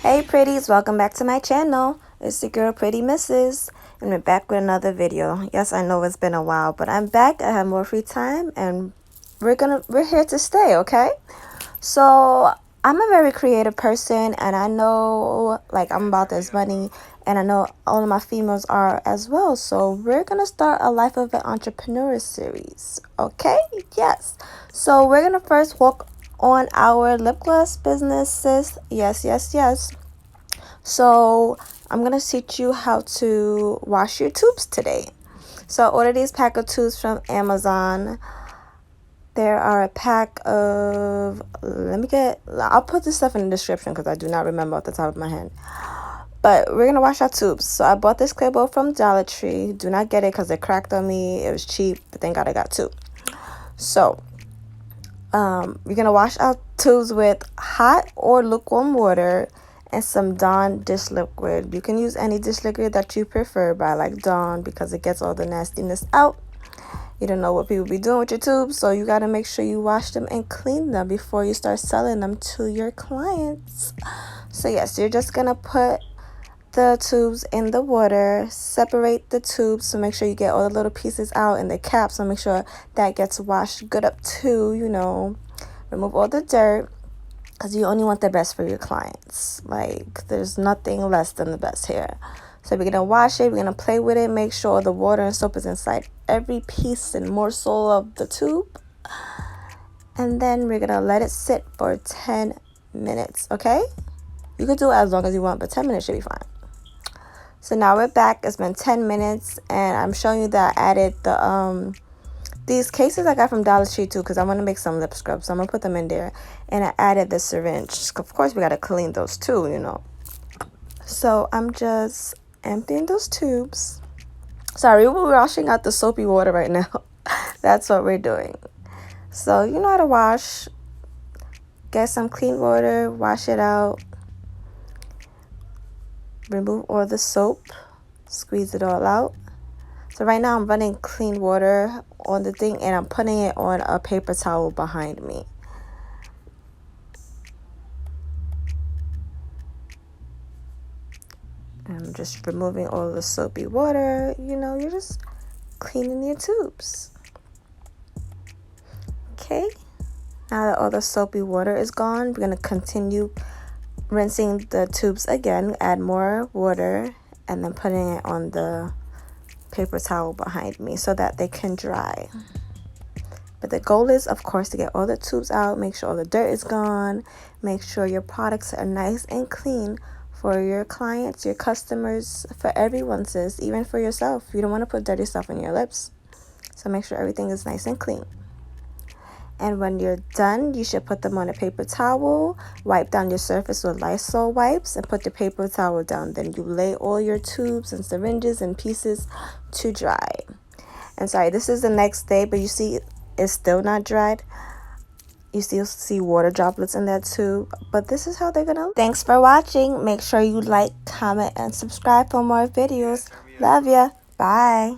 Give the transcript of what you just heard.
Hey pretties, welcome back to my channel. It's the girl Pretty Mrs. and we're back with another video. Yes, I know it's been a while, but I'm back. I have more free time and we're here to stay, okay? So I'm a very creative person and I know like I'm about this money and I know all of my females are as well. So we're gonna start a Life of an Entrepreneur series, okay? Yes. So we're gonna first walk on our lip gloss businesses. Yes. So I'm gonna teach you how to wash your tubes today. So I ordered these pack of tubes from Amazon. There are a pack of, I'll put this stuff in the description because I do not remember off the top of my head. But we're gonna wash our tubes. So I bought this clear bowl from Dollar Tree. Do not get it because it cracked on me. It was cheap, but thank God I got two. So you're gonna wash our tubes with hot or lukewarm water and some Dawn dish liquid. You can use any dish liquid that you prefer, but I like Dawn because it gets all the nastiness out. You don't know what people be doing with your tubes, so you got to make sure you wash them and clean them before you start selling them to your clients. So yes, you're just gonna put the tubes in the water, separate the tubes, so make sure you get all the little pieces out in the cap, so make sure that gets washed good up too, remove all the dirt because you only want the best for your clients. Like there's nothing less than the best here. So we're gonna wash it, we're gonna play with it, make sure the water and soap is inside every piece and morsel of the tube, and then we're gonna let it sit for 10 minutes. Okay, you could do it as long as you want, but 10 minutes should be fine. So now we're back. It's been 10 minutes and I'm showing you that I added the these cases I got from Dollar Tree too, because I want to make some lip scrubs, so I'm gonna put them in there. And I added the syringe. Of course we gotta clean those too. So I'm just emptying those tubes. Sorry, we're washing out the soapy water right now. That's what we're doing. So you know how to wash. Get some clean water, wash it out, remove all the soap, squeeze it all out. So right now I'm running clean water on the thing and I'm putting it on a paper towel behind me. I'm just removing all the soapy water. You're just cleaning your tubes. Okay, now that all the soapy water is gone, we're going to continue rinsing the tubes again. Add more water and then putting it on the paper towel behind me so that they can dry. But the goal is, of course, to get all the tubes out, make sure all the dirt is gone, make sure your products are nice and clean for your clients, your customers, for everyone, sis, even for yourself. You don't want to put dirty stuff on your lips. So make sure everything is nice and clean. And when you're done, you should put them on a paper towel, wipe down your surface with Lysol wipes, and put the paper towel down. Then you lay all your tubes and syringes and pieces to dry. And sorry, this is the next day, but you see it's still not dried. You still see water droplets in that tube, but this is how they're gonna look. Thanks for watching. Make sure you like, comment, and subscribe for more videos. Love ya. Bye.